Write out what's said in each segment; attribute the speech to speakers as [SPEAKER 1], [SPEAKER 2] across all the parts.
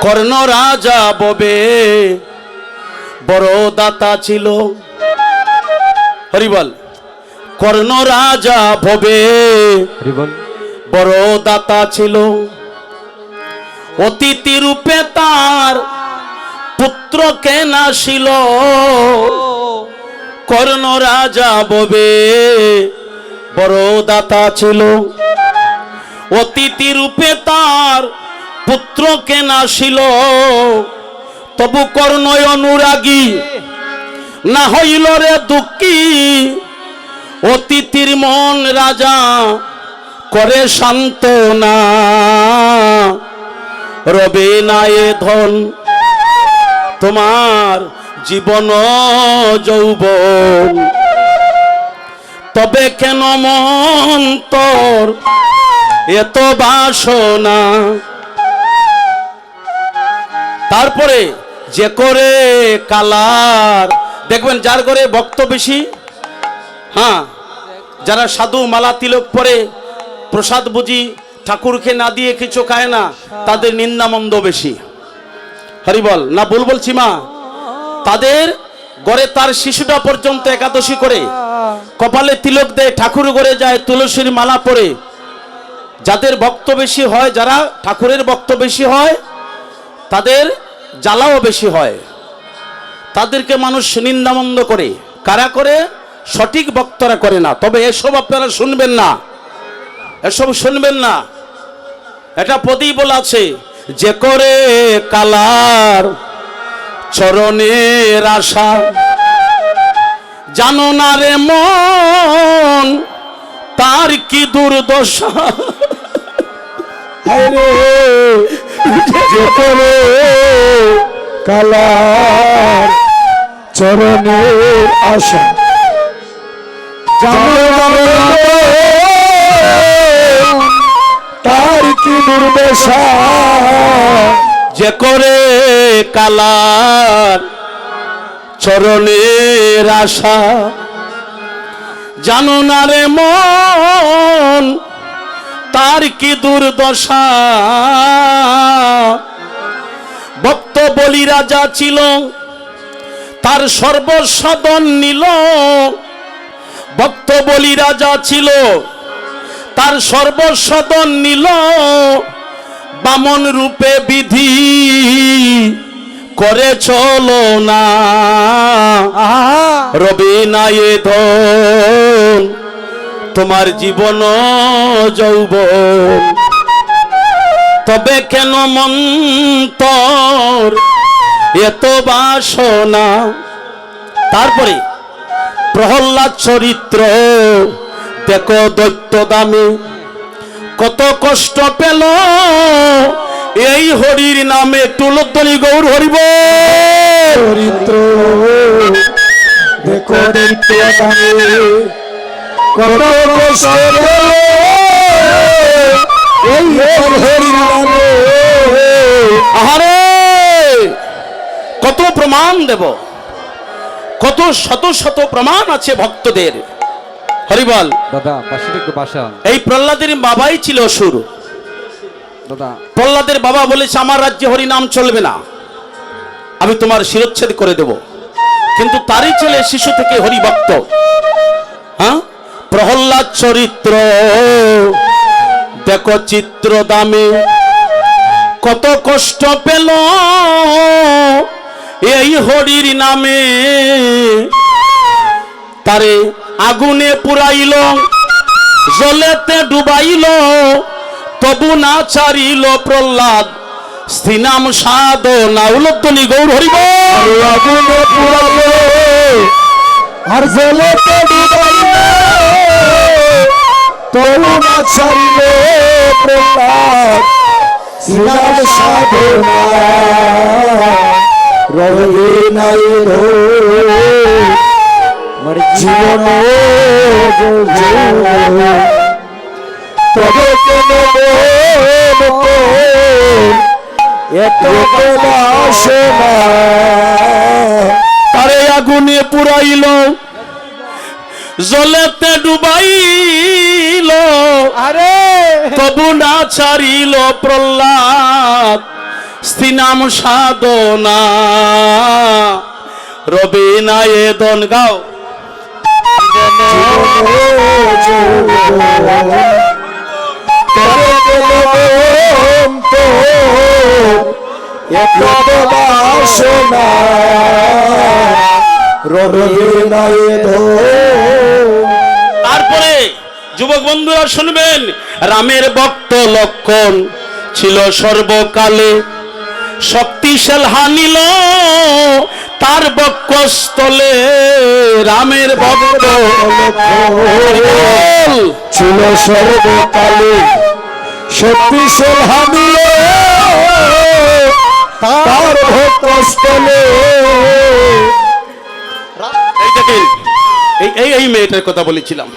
[SPEAKER 1] কর্ণ রাজা ববে বড় দাতা ছিল। হরিবল। কর্ণ রাজা ভবে বড় দাতা ছিল। অতিথি রূপে তার পুত্রকে নাসিল। কর্ণ রাজা ববে বড় দাতা ছিল। অতিথি রূপে তার পুত্রকে নাসিল। তবু কর্ণ অনুরাগী না হইল রে দুঃখী। অতিথির মন রাজা করে সান্ত্বনা। রবে না এ ধন তোমার জীবন যৌবন। তবে কেন মন তোর এত বাসনা। তারপরে যে করে কালার দেখবেন যার করে ভক্ত বেশি, হ্যাঁ, যারা সাধু মালা তিলক পরে প্রসাদ বুঝি ঠাকুরকে না দিয়ে কিছু খায় না, তাদের নিন্দামন্দ বেশি। হরিবল না ভুল বলছি মা? তাদের গড়ে তার শিশুটা পর্যন্ত একাদশী করে, কপালে তিলক দেয়, ঠাকুর ঘরে যায়, তুলসীর মালা পরে। যাদের ভক্ত বেশি হয়, যারা ঠাকুরের ভক্ত বেশি হয়, তাদের জ্বালাও বেশি হয়। তাদেরকে মানুষ নিন্দামন্দ করে। কারা করে? সঠিক ভক্তরা করে না। তবে এসব আপনারা শুনবেন না, এসব শুনবেন না। এটা পদই বলা আছে, যে করে কালার চরণের আশা। জানো না রে মন তার কি দুর্দশা।
[SPEAKER 2] যে করে কালার চরণের আশা। তার কি দুর্দশা।
[SPEAKER 1] যে করে কালার চরণের আশা। জানো না রে মন তার কি দুর্দশা। ভক্ত বলি রাজা ছিল, তার সর্বসদন নিল। ভক্ত বলি রাজা ছিল, তার সর্বসদন নিল। বামন রূপে বিধি করে চলো না। রবি না এ ধন তোমার জীবন যৌবন। তবে কেন মন্তর এত বাসনা। তারপরে প্রহ্লাদ চরিত্র দেখো, দৈত্য দামে কত কষ্ট পেল এই হরির নামে। তুলতলি গৌর হরিব।
[SPEAKER 2] চরিত্র দেখো দৈত্য দামে কত কষ্ট এই হরির নামে।
[SPEAKER 1] আহারে কত প্রমাণ দেব, কত শত শত প্রমাণ আছে ভক্তদের। হরিবল।
[SPEAKER 3] দাদা পাশে একটু বাসা।
[SPEAKER 1] এই প্রহ্লাদের বাবাই ছিল অসুর।
[SPEAKER 3] দাদা
[SPEAKER 1] প্রহ্লাদের বাবা বলেছে, আমার রাজ্যে হরি নাম চলবে না, আমি তোমার শিরচ্ছেদ করে দেব। কিন্তু তারই ছেলে শিশু থেকে হরি ভক্ত। হ্যাঁ, প্রহ্লাদ চরিত্র দেখো চিত্র দামে কত কষ্ট পেল এই হরির নামে। তারে আগুনে পুরাইল, জলেতে ডুবাইল, তবু না ছাড়িল প্রহ্লাদ স্ত্রীনাম সাধনা। উলধ্বনি গৌর হরিব।
[SPEAKER 2] আগুনে পুরাইল আর জলেতে ডুবাইল, তবু না ছাড়িল প্রহ্লাদ শ্রীরাম সাধনা। রবে নাই জীবন তবে কেন এত বাসনা।
[SPEAKER 1] তারে আগুনে পুরাইল, জলেতে ডুবাইল,
[SPEAKER 2] আরে
[SPEAKER 1] তবু না ছাড়িল প্রহ্লাদ শ্রীনাম সাধনা রবে না এ দন গাও
[SPEAKER 2] বাসনা রবে নাই
[SPEAKER 1] তারপরে যুবক বন্ধুরা শুনবেন, রামের ভক্ত লক্ষণ ছিল সর্বকালে, শক্তিশাল হানিল তার বক্ষস্থলে। রামের ভক্ত লক্ষণ
[SPEAKER 2] ছিল সর্বকালে, শক্তিশাল হানিল তার ভক্তস্থলে।
[SPEAKER 1] এই দেখেন, এই মেয়েটার কথা বলেছিলাম,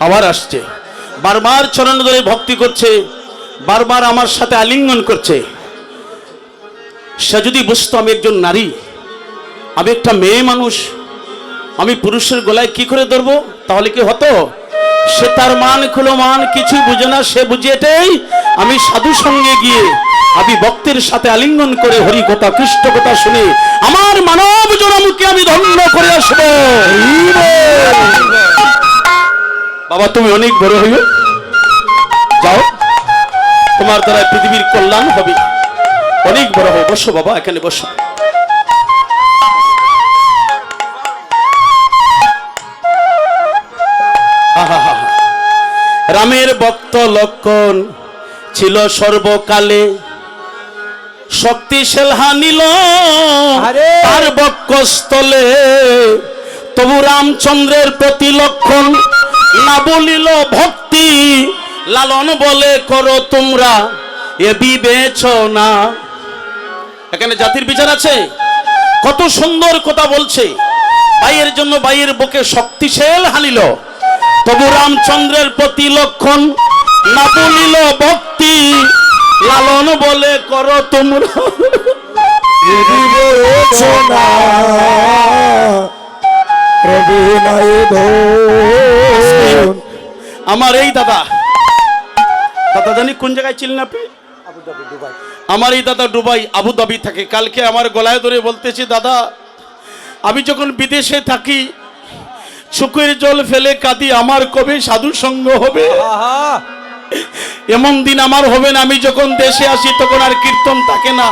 [SPEAKER 1] আবার আসছে, বারবার চরণ ধরে ভক্তি করছে, বারবার আমার সাথে আলিঙ্গন করছে। সে যদি বুঝতো আমি একজন নারী, আমি একটা মেয়ে মানুষ, আমি পুরুষের গলায় কি করে ধরবো, তাহলে কি হতো? সে তার মান খুলো মান কিছু বুঝে না, সে বুঝে এটাই আমি সাধু সঙ্গে গিয়ে আমি ভক্তের সাথে আলিঙ্গন করে হরি কথা কৃষ্ণ কথা শুনে আমার মানব জনমকে আমি ধন্য করে আসবো। বাবা তুমি অনেক বড় হইবে, যাও, তোমার দ্বারা পৃথিবীর কল্যাণ হবে, অনেক বড় হবে। বসো বাবা, এখানে বসো। রামের ভক্ত লক্ষণ ছিল সর্বকালে, শক্তিশাল হানিল তার বক্ষস্থলে। তবু রামচন্দ্রের প্রতি লক্ষণ না বলিল ভক্তি, লালন বলে করো তোমরা এ বিবেচনা। এখানে জাতির বিচার আছে, কত সুন্দর কথা বলছে। ভাইয়ের জন্য ভাইয়ের বুকে শক্তিশাল হানিল, তবু রামচন্দ্রের প্রতি লক্ষণ না বলিল ভক্তি, লালন বলে করো তোমরা
[SPEAKER 2] বিবেচনা রবে নাই
[SPEAKER 1] আমার এই দাদা, দাদা জানি কোন জায়গায় ছিলেন আপনি? আমার এই দাদা দুবাই আবুধাবি থাকে। কালকে আমার গলায় ধরে বলতেছি, দাদা আমি যখন বিদেশে থাকি চোখের জল ফেলে কাঁদি, আমার কবে সাধু সঙ্গ হবে? এমন দিন আমার হবে না। আমি যখন দেশে আসি তখন আর কীর্তন থাকে না।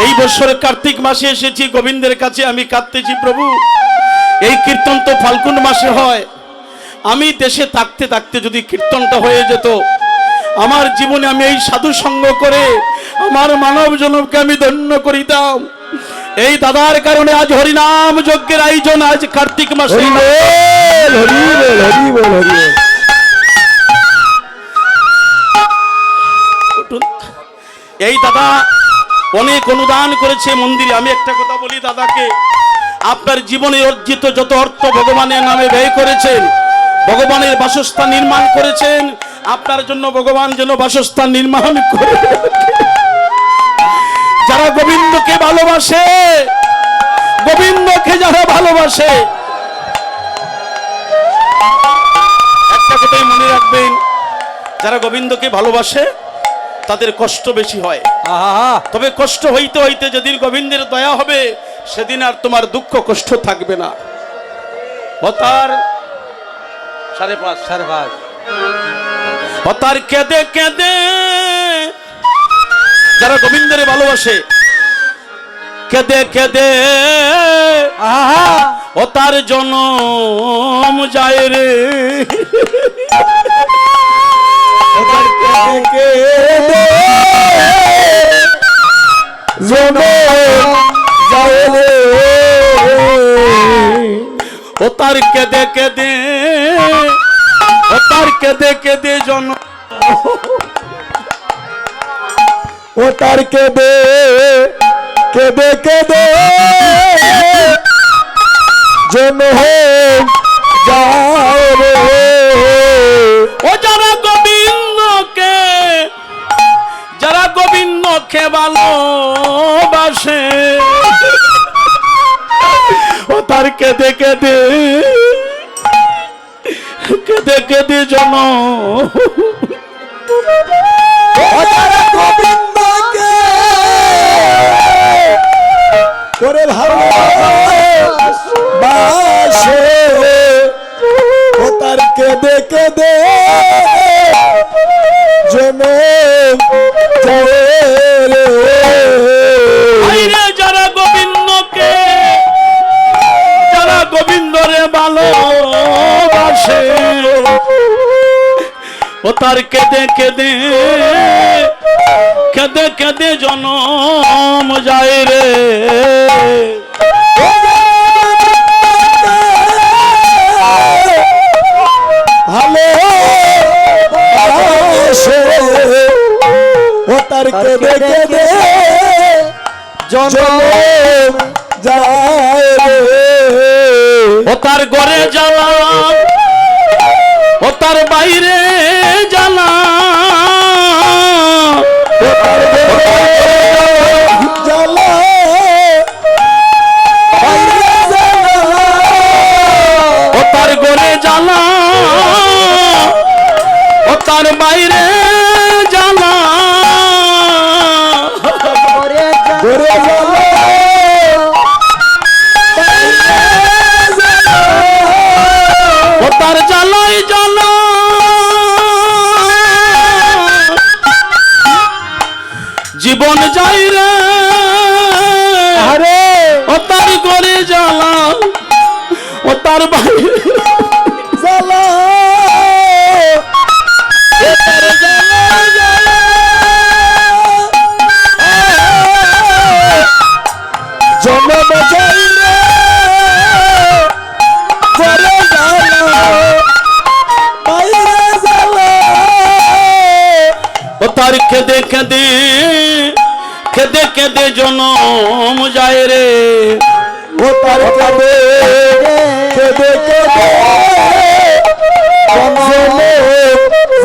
[SPEAKER 1] এই বছর কার্তিক মাসে এসেছি গোবিন্দের কাছে, আমি কাঁদতেছি, প্রভু এই কীর্তন তো ফাল্গুন মাসে হয়, আমি দেশে থাকতে থাকতে যদি কীর্তনটা হয়ে যেত, আমার জীবনে আমি এই সাধু সঙ্গ করে আমার মানব জনমকে আমি ধন্য করিতাম। এই দাদার কারণে আজ হরিনাম যজ্ঞের আয়োজন, আজ কার্তিক মাসে। এই দাদা অনেক অনুদান করেছে মন্দিরে। আমি একটা কথা বলি দাদাকে, আপনার জীবনে অর্জিত যত অর্থ ভগবানের নামে ব্যয় করেছেন, ভগবানের বাসস্থান নির্মাণ করেছেন, আপনার জন্য ভগবান যেন বাসস্থান নির্মাণ করে। যারা গোবিন্দকে ভালোবাসে, গোবিন্দকে যারা ভালোবাসে, একটা কথাই মনে রাখবেন, যারা গোবিন্দকে ভালোবাসে তাদের কষ্ট বেশি হয়। তবে কষ্ট হইতে হইতে যেদিন গোবিন্দের দয়া হবে সেদিন আর তোমার দুঃখ কষ্ট থাকবে না। হতার 5:30 হতার কেঁদে কেঁদে যারা গোবিন্দের ভালোবাসে, কেঁদে কেঁদে ও তার জনম যায় রে। ও তার কেঁদে কেঁদে, ও তার কেঁদে কেঁদে জনম,
[SPEAKER 2] ও তার কেঁদে কেঁদে কেঁদে জনম যায় রে।
[SPEAKER 1] ও যারা গোবিন্দকে, যারা গোবিন্দকে ভালোবাসে, ও তার কেঁদে কেঁদে, কেঁদে কেঁদে জনম,
[SPEAKER 2] ও যারা গোবিন্দকে ওরে ভালোবাসে ও তার কেঁদে কেঁদে জনম যায় রে।
[SPEAKER 1] আইরে যারা গোবিন্দকে, যারা গোবিন্দরে ভালোবাসে ও তার কেঁদে কেঁদে কেঁদে কেঁদে জনম যায় রে।
[SPEAKER 2] ভালোবাসে ও তার কেঁদে কেঁদে জনম যায় রে।
[SPEAKER 1] ও তার ঘরে জ্বালা, ও তার বাইরে জ্বালা,
[SPEAKER 2] জ্বালা
[SPEAKER 1] ও তার ঘরে জ্বালা, ও তার বাইরে জ্বালা।
[SPEAKER 2] ঘরে জ্বালা
[SPEAKER 1] ও তার জ্বালাই জ্বালা, জীবন যাই রে।
[SPEAKER 2] আরে
[SPEAKER 1] ও তার ঘরে জ্বালা, ও তার বাইরে
[SPEAKER 2] জ্বালা জনম যাই রে ঘরে জ্বালা বাইরে জ্বালা।
[SPEAKER 1] ও তার কেঁদে কেঁদে কেঁদে কেঁদে জনম যায় রে।
[SPEAKER 2] ও তার কেঁদে কেঁদে কেঁদে জনম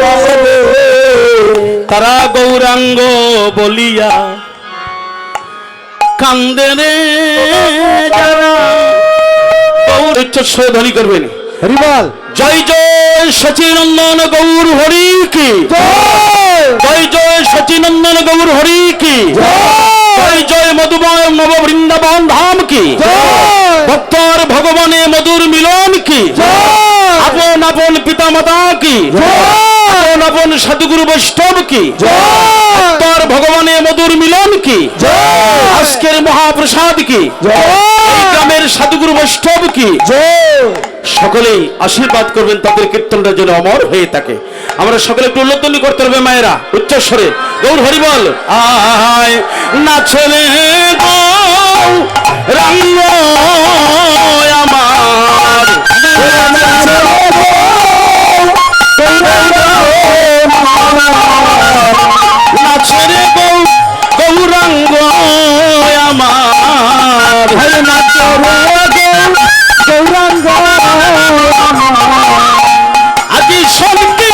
[SPEAKER 2] যায় রে।
[SPEAKER 1] তারা গৌরাঙ্গ বলিয়া কান্দে রে যারা। গৌর উচ্চস্বরে ধ্বনি করবেন,
[SPEAKER 3] হরিবল
[SPEAKER 1] জয় জয় সচিনন্দন গৌর হরি কি, জয় জয় সচিনন্দন গৌর হরি কি, জয় জয় মধুময় নব বৃন্দাবন ধাম কি, ভক্তর ভগবানে মধুর মিলন কি, আপন আপন পিতা মাতা কি, আপন আপন সাধুগুরু বৈষ্ণব কি, ভক্তর ভগবানে মধুর মিলন কি, আজকের মহাপ্রসাদ কি, এই গ্রামের সাধুগুরু বৈষ্ণব কি, সকলেই আশীর্বাদ করবেন তাদের কীর্তনটা যেন অমর হয়ে থাকে। আমরা সকলে একটু উল্লতনি করতে হবে মায়েরা উচ্চস্বরে। গৌর হরি বল। আয় নাচে রে গৌরাঙ্গ আমার, নাচে রে গৌরাঙ্গ আমার, নাচে রে
[SPEAKER 2] গৌরাঙ্গ
[SPEAKER 1] আজি শক্তি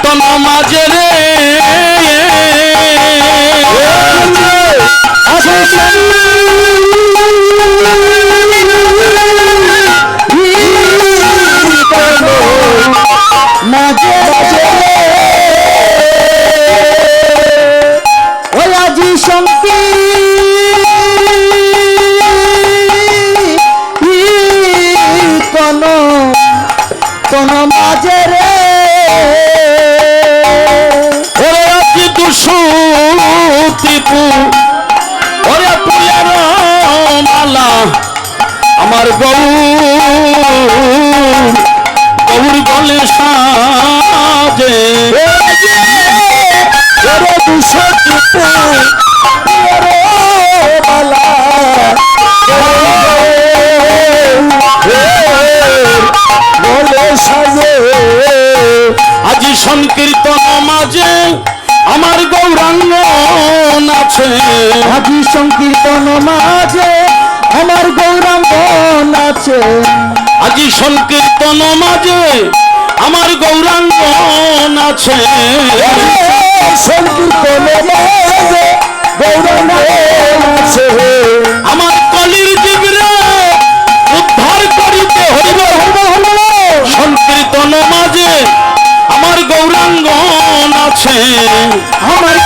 [SPEAKER 1] তন মাঝে রে
[SPEAKER 2] মাঝে মাঝে ওই আজি শক্তি কোন কোন মাঝে রে।
[SPEAKER 1] ওরে আজি দুসুতিপু, ওরে পুয়ার মালা আমার গৌর গৌর গলে সাজে।
[SPEAKER 2] ওরে দুশো মালা বলে সাজে।
[SPEAKER 1] আজি সংকীর্তন মাঝে আমার গৌরাঙ্গ নাচে,
[SPEAKER 2] আজি সংকীর্তন মাঝে আমার গৌরাঙ্গ নাচে।
[SPEAKER 1] আজি সংকীর্তন মাঝে আমার গৌরাঙ্গ নাচে।
[SPEAKER 2] সংকীর্তন মাঝে গৌরাঙ্গ নাচে।
[SPEAKER 1] আমার কলির জীবরে উদ্ধার করিতে হরিব। সংকীর্তন মাঝে আমার গৌরাঙ্গ আছে
[SPEAKER 2] আমার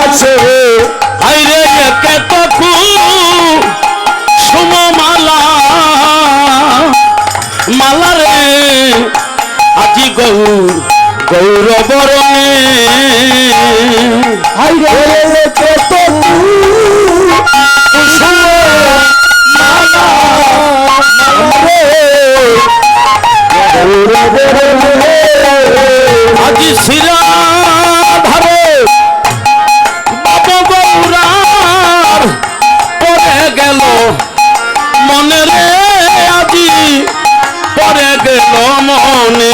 [SPEAKER 2] আছে
[SPEAKER 1] আইরে একে তকু সুমমালা মালা রে আজি গৌরবরণে
[SPEAKER 2] হাইরে কত
[SPEAKER 1] আজি শিরা ধারে বাবা গৌরার পরে গেল মনে রে আজি পরে গেল মনে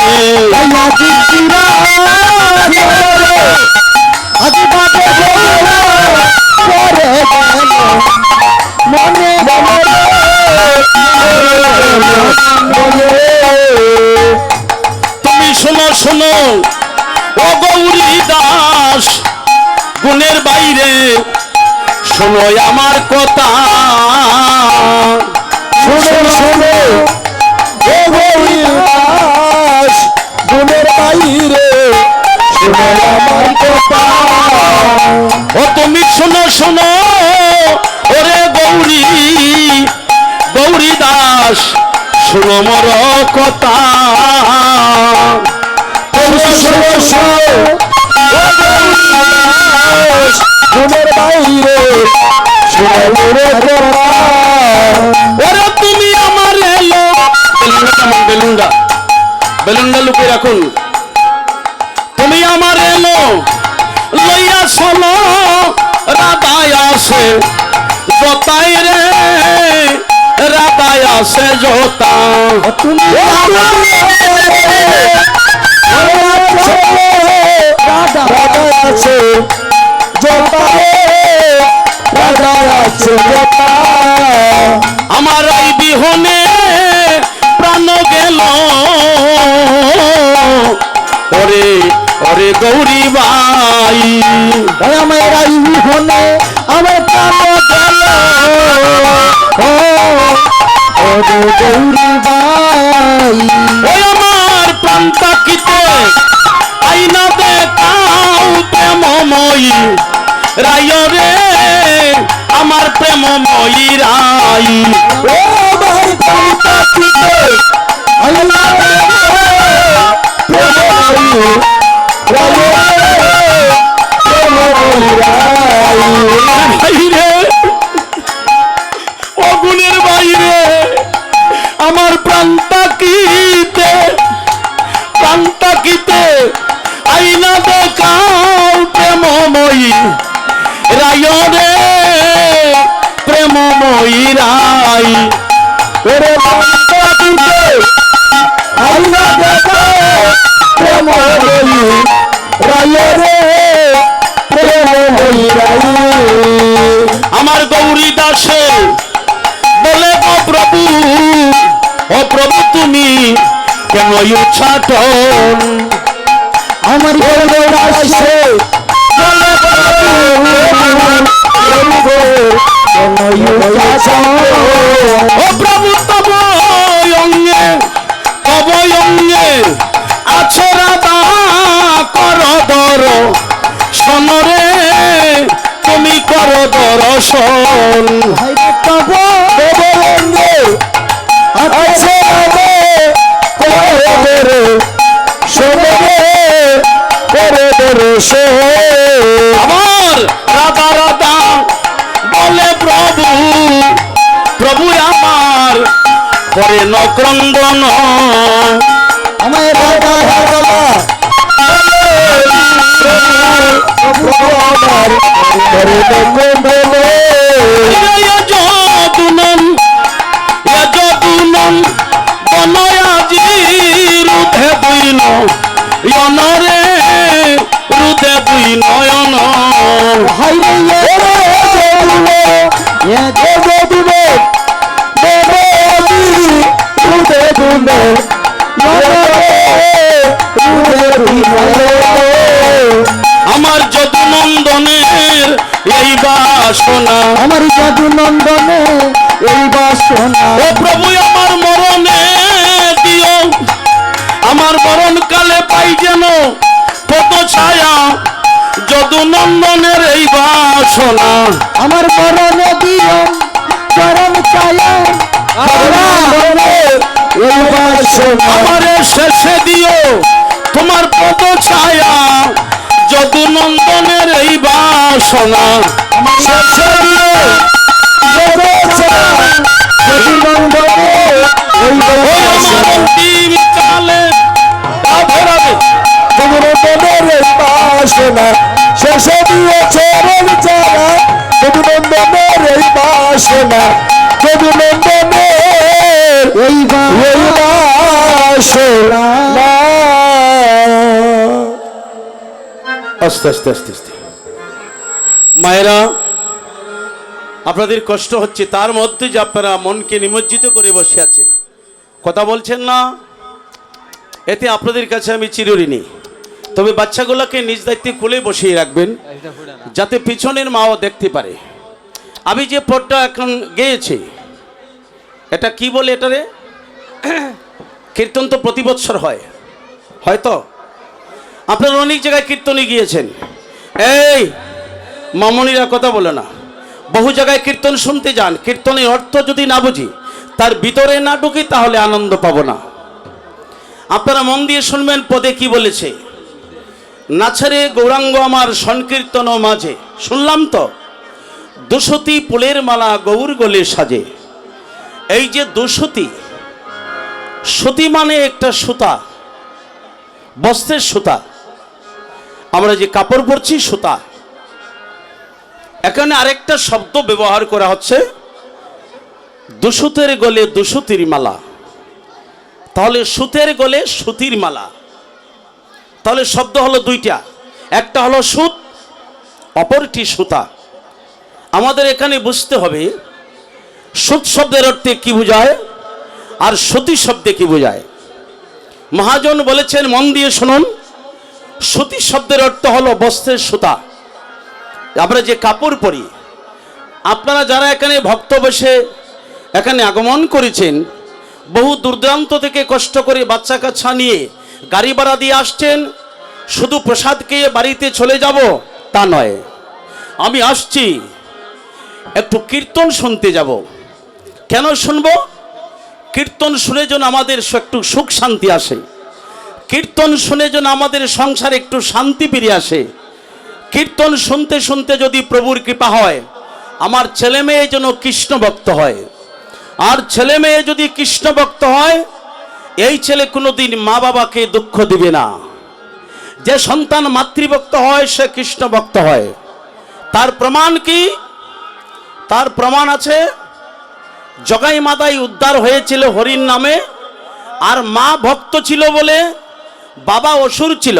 [SPEAKER 1] তুমি শোনো শোনো ও গৌরী দাস গুণের বাইরে শোনো আমার কথা
[SPEAKER 2] শোনো শোনো ও গৌরীদাস গুণের বাইরে শোনো আমার কথা
[SPEAKER 1] ও তুমি শোনো শোনো ওরে গৌরী দাস শোনো মোর কথা
[SPEAKER 2] শোনো শোনো শোনো ও গৌরীদাস গুণের বাইরে শোনো মোর কথা
[SPEAKER 1] ওরে তুমি আমার এলো বেলুনটা লুকিয়ে রাখুন তুমি আমার এলো লইয়া শোনো রাধায় আসে জোতাই রে রাধায় আসে জোতা
[SPEAKER 2] তুমি রাধা রাধা আছে রাধা আছে
[SPEAKER 1] আমার এই বিহনে প্রাণ গেল ওরে ওরে গৌরী বাই
[SPEAKER 2] আমার এই বিহনে আমার প্রাণ গেল ও গৌরী বাই
[SPEAKER 1] ওই আমার প্রাণ তাকিতে আইনা দেখাও প্রেমময়ী রায় রে আমার প্রেমময়ী রাই
[SPEAKER 2] ও আমার প্রাণ তাকিতে আইনা
[SPEAKER 1] বাইরে অগুনের বাইরে আমার প্রাণ তাকিতে আইনা দেখাও প্রেমময়ী রায় রে প্রেমময়ী রাই
[SPEAKER 2] ওরে বান্দাদিতে আইনা দেখাও প্রেমময়ী রায় রে প্রেমময়ী রাই
[SPEAKER 1] আমার গৌরী দাসে বলে ও প্রভু তুমি কেন উচ্ছাটন
[SPEAKER 2] আমার গৌরী দাসে বলে
[SPEAKER 1] ও প্রভু তব অঙ্গে আছো রাধা কর দর সনরে তুমি কর দর্শন
[SPEAKER 2] হাইরে তব অঙ্গে আছে করে
[SPEAKER 1] আমার রাধা রাধা বলে প্রভু আমার করে নক্রন্দন
[SPEAKER 2] আমার রাধা রাধা
[SPEAKER 1] যদুনন বনয়াজি রুধে দুইন ইয়নরে রুধে দুই নয়ন আমার যদুনন্দনের এই বাসনা
[SPEAKER 2] আমার জাদু নন্দনে এই বাসনা
[SPEAKER 1] ও প্রভু আমার মরণে দিও, আমার মরণ কালে পাই যেন কত ছায়া, যদু নন্দনের এই বাসনা।
[SPEAKER 2] আমার মরণে দিও চরণ ছায়া এই বাসনা
[SPEAKER 1] আমার শেষে দিও তোমার পদ ছায়া, যদু নন্দনের এই বাসনা। শেষে দিও ওই আমার অন্তিম কালে তা ভরাবে।
[SPEAKER 2] শেষে দিয়েছে যদুনন্দনের এই বাসনা, যদুনন্দনের এই বাসনা।
[SPEAKER 1] আস্তে আস্তে আস্তে আস্তে মায়েরা, আপনাদের কষ্ট হচ্ছে, তার মধ্যে যে আপনারা মনকে নিমজ্জিত করে বসে আছেন, কথা বলছেন না, এতে আপনাদের কাছে আমি চিরঋণী। তবে বাচ্চাগুলোকে নিজ দায়িত্বে কোলে বসিয়ে রাখবেন, যাতে পিছনের মাও দেখতে পারে। আমি যে পদটা এখন গেয়েছি, এটা কি বলে এটারে? কীর্তন তো প্রতি বৎসর হয়, হয়তো আপনারা অনেক জায়গায় কীর্তনে গিয়েছেন। এই মামনিরা কথা বলে না, বহু জায়গায় কীর্তন শুনতে যান, কীর্তনের অর্থ যদি না বুঝি, তার ভিতরে না ঢুকি, তাহলে আনন্দ পাবো না। আপনারা মন দিয়ে শুনবেন, পদে কি বলেছে? নাছারে গৌরাঙ্গ আমার সংকীর্তন মাঝে, শুনলাম তো, দুশতি ফুলের মালা গৌর গলে সাজে। এই যে দুশতি, সতী মানে একটা সুতা, বস্ত্রের সুতা, আমরা যে কাপড় পরছি সুতা। এখানে আরেকটা শব্দ ব্যবহার করা হচ্ছে, দুসুতের গলে দুসুতির মালা। তাহলে সুতের গলে সুতির মালা, তাহলে শব্দ হলো দুইটা, একটা হলো সুত, অপরটি সুতা। আমাদের এখানে বুঝতে হবে সুত শব্দের অর্থে কি বোঝায় আর সতী শব্দে কি বোঝায়। মহাজন বলেছেন, মন দিয়ে শুনুন, সতী শব্দের অর্থ হলো বস্ত্রের সুতা, আমরা যে কাপড় পরি। আপনারা যারা এখানে ভক্ত বসে এখানে আগমন করেছেন, বহু দূরদূরান্ত থেকে কষ্ট করে বাচ্চা কাচ্চা নিয়ে গাড়ি ভাড়া দিয়ে আসছেন, শুধু প্রসাদ খেয়ে বাড়িতে চলে যাব তা নয়। আমি আসছি একটু কীর্তন শুনতে যাব। কেন শুনব? কীর্তন শুনে যেন আমাদের একটু সুখ শান্তি আসে, কীর্তন শুনে যেন আমাদের সংসারে একটু শান্তি ফিরে আসে। কীর্তন শুনতে শুনতে যদি প্রভুর কৃপা হয়, আমার ছেলে মেয়ে যেন কৃষ্ণ ভক্ত হয়। আর ছেলে মেয়ে যদি কৃষ্ণ ভক্ত হয়, এই ছেলে কোনোদিন মা বাবাকে দুঃখ দিবে না। যে সন্তান মাতৃভক্ত হয়, সে কৃষ্ণ ভক্ত হয়। তার প্রমাণ কি? তার প্রমাণ আছে, জগাই মাদাই উদ্ধার হয়েছিল হরির নামে, আর মা ভক্ত ছিল বলে বাবা অসুর ছিল,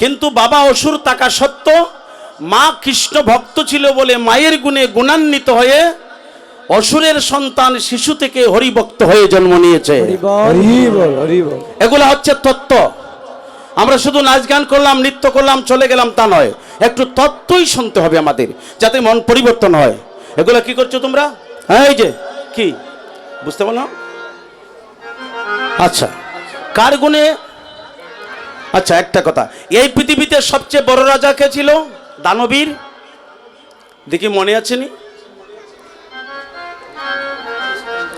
[SPEAKER 1] কিন্তু বাবা অসুর থাকা সত্ত্বেও মা কৃষ্ণ ভক্ত ছিল বলে মায়ের গুণে গুণান্বিত হয়ে অসুরের সন্তান শিশু থেকে হরিভক্ত হয়ে জন্ম নিয়েছে। এগুলো হচ্ছে তত্ত্ব। আমরা শুধু নাচ গান করলাম, নৃত্য করলাম, চলে গেলাম তা নয়, একটু তত্ত্বই শুনতে হবে আমাদের, যাতে মন পরিবর্তন হয়। এগুলো কি করছো তোমরা? এই যে কি বুঝতে পারো? আচ্ছা, কার গুণে? আচ্ছা, একটা কথা, এই পৃথিবীতে সবচেয়ে বড় রাজা কে ছিল? দানবীর। দেখি মনে আছে নি?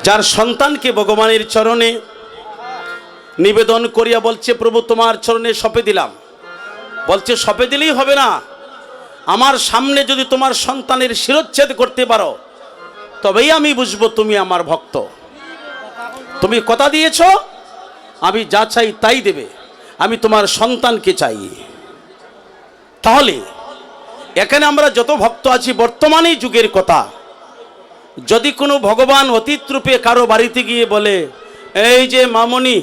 [SPEAKER 1] যার সন্তানকে ভগবানের চরণে নিবেদন করিয়া বলছে, প্রভু তোমার চরণে সঁপে দিলাম। বলছে সঁপে দিলেই হবে না, আমার সামনে যদি তোমার সন্তানের শিরচ্ছেদ করতে পারো, তবেই আমি বুঝবো তুমি আমার ভক্ত। তুমি কথা দিয়েছ, আমি যা চাই তাই দেবে, আমি তোমার সন্তানকে চাই। তাহলে এখানে আমরা যত ভক্ত আছি, বর্তমানে যুগের কথা, যদি কোনো ভগবান অতীত রূপে কারো বাড়িতে গিয়ে বলে, এই যে মামনি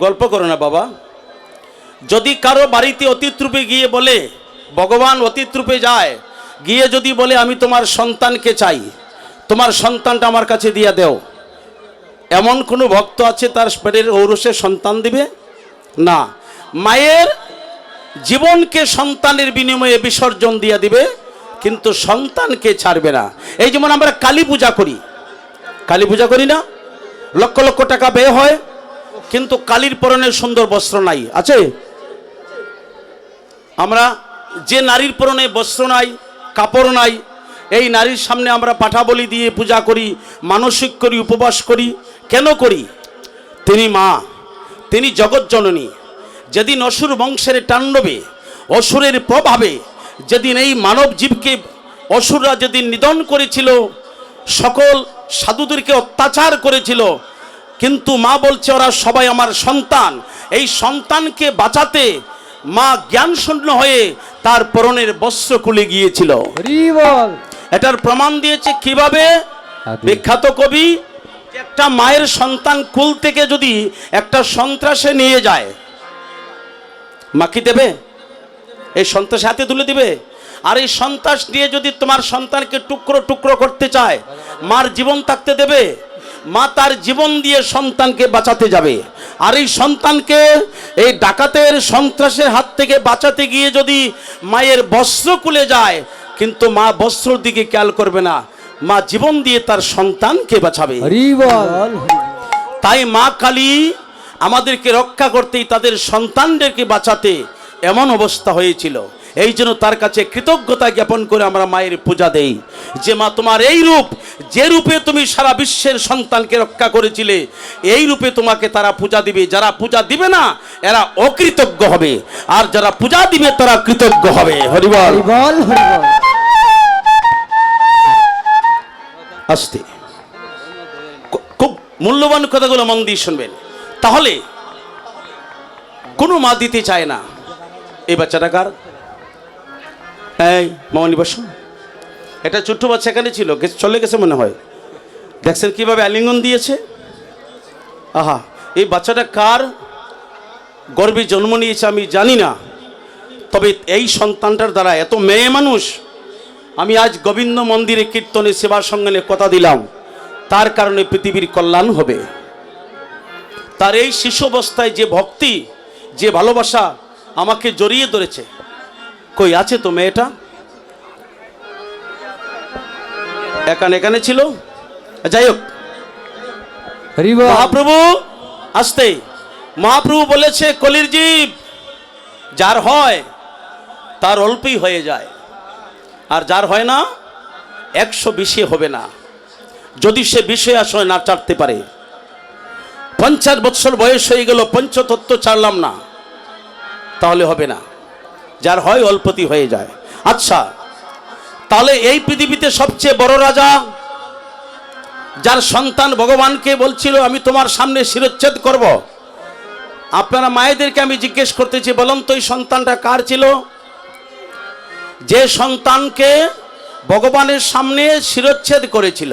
[SPEAKER 1] গল্প করো না বাবা, যদি কারো বাড়িতে অতীত রূপে গিয়ে বলে, ভগবান অতীত রূপে যায়, গিয়ে যদি বলে আমি তোমার সন্তানকে চাই, তোমার সন্তানটা আমার কাছে দিয়ে দেও, এমন কোনো ভক্ত আছে তার পেটের ঔরসে সন্তান দিবে না? মায়ের জীবনকে সন্তানের বিনিময়ে বিসর্জন দিয়ে দিবে, কিন্তু সন্তানকে ছাড়বে না। এই যেমন আমরা কালী পূজা করি, কালী পূজা করি না, লক্ষ লক্ষ টাকা ব্যয় হয়, কিন্তু কালীর পরনে সুন্দর বস্ত্র নাই, আছে? আমরা যে নারীর পরনে বস্ত্র নাই, কাপড় নাই, এই নারীর সামনে আমরা পাঠা বলি দিয়ে পূজা করি, মানসিক করি, উপবাস করি। কেন করি? তিনি মা, তিনি জগৎ জননী। যেদিন অসুর বংশের তাণ্ডবে, অসুরের প্রভাবে যেদিন এই মানব জীবকে অসুররা যেদিন নিধন করেছিল, সকল সাধুদেরকে অত্যাচার করেছিল, কিন্তু মা বলছে ওরা সবাই আমার সন্তান। এই সন্তানকে বাঁচাতে মা জ্ঞান শূন্য হয়ে তার পরনের বস্ত্র খুলে গিয়েছিল।
[SPEAKER 3] হরি বল।
[SPEAKER 1] এটার প্রমাণ দিয়েছে কিভাবে? বিখ্যাত কবি, একটা মায়ের সন্তান কুল থেকে যদি একটা সন্ত্রাসে নিয়ে যায়, মা কি দেবে? এই সন্ত্রাস হাতে তুলে দিবে? আর এই সন্ত্রাস নিয়ে যদি তোমার সন্তানকে টুকরো টুকরো করতে চায়, মার জীবন থাকতে দেবে? মা তার জীবন দিয়ে সন্তানকে বাঁচাতে যাবে। আর এই সন্তানকে এই ডাকাতের সন্ত্রাসের হাত থেকে বাঁচাতে গিয়ে যদি মায়ের বস্ত্র খুলে যায়, কিন্তু মা বস্ত্রর দিকে খেয়াল করবে না, মা জীবন দিয়ে তার সন্তানকে বাঁচাবে।
[SPEAKER 3] হরি বল।
[SPEAKER 1] তাই মা কালী আমাদেরকে রক্ষা করতেই তাদের সন্তানদেরকে বাঁচাতে এমন অবস্থা হয়েছিল। এই জন্য তার কাছে কৃতজ্ঞতা জ্ঞাপন করে আমরা মায়ের পূজা দেই, যে মা তোমার এই রূপ, যে রূপে তুমি সারা বিশ্বের সন্তানকে রক্ষা করেছিলে, এই রূপে তোমাকে তারা পূজা দিবে। যারা পূজা দিবে না এরা অকৃতজ্ঞ হবে, আর যারা পূজা দিবে তারা কৃতজ্ঞ হবে। হরি বল।
[SPEAKER 3] হরি বল। হরি বল।
[SPEAKER 1] আস্তে, খুব মূল্যবান কথাগুলো মন দিয়ে শুনবেন। তাহলে কোনো মা দিতে চায় না। এই বাচ্চাটা কার? এই মামনি বসো। এটা ছোট্ট বাচ্চা এখানে ছিল, চলে গেছে মনে হয়। দেখছেন কিভাবে আলিঙ্গন দিয়েছে? আহা, এই বাচ্চাটা কার গর্ভে জন্ম নিয়েছে আমি জানি না, তবে এই সন্তানটার দ্বারা এত মেয়ে মানুষ। আমি আজ গোবিন্দ মন্দিরে কীর্তনে সেবা সঙ্গনে কথা দিলাম, তার কারণে পৃথিবীর কল্যাণ হবে। তার এই শিশু অবস্থায় যে ভক্তি, যে ভালোবাসা আমাকে জড়িয়ে ধরেছে। কই আছে তো মেয়েটা? এখানে ছিল। যাই হোক,
[SPEAKER 3] হরি বল।
[SPEAKER 1] মহাপ্রভু আসতে, মহাপ্রভু বলেছে কলির জীব যার হয় তার অল্পই হয়ে যায়, আর যার হয় না 120 হবে না। যদি সে বিষয় আসলে না চাটতে পারে। 50 বছর বয়স হয়ে গেল, পঞ্চতত্ত্ব ছাড়লাম না, তাহলে হবে না। যার হয় অল্পতি হয়ে যায়। আচ্ছা, তাহলে এই পৃথিবীতে সবচেয়ে বড় রাজা, যার সন্তান ভগবানকে বলছিল আমি তোমার সামনে শিরচ্ছেদ করব। আপনারা মায়েদেরকে আমি জিজ্ঞেস করতেছি, বলুন তো এই সন্তানটা কার ছিল? যে সন্তানকে ভগবানের সামনে শিরচ্ছেদ করেছিল।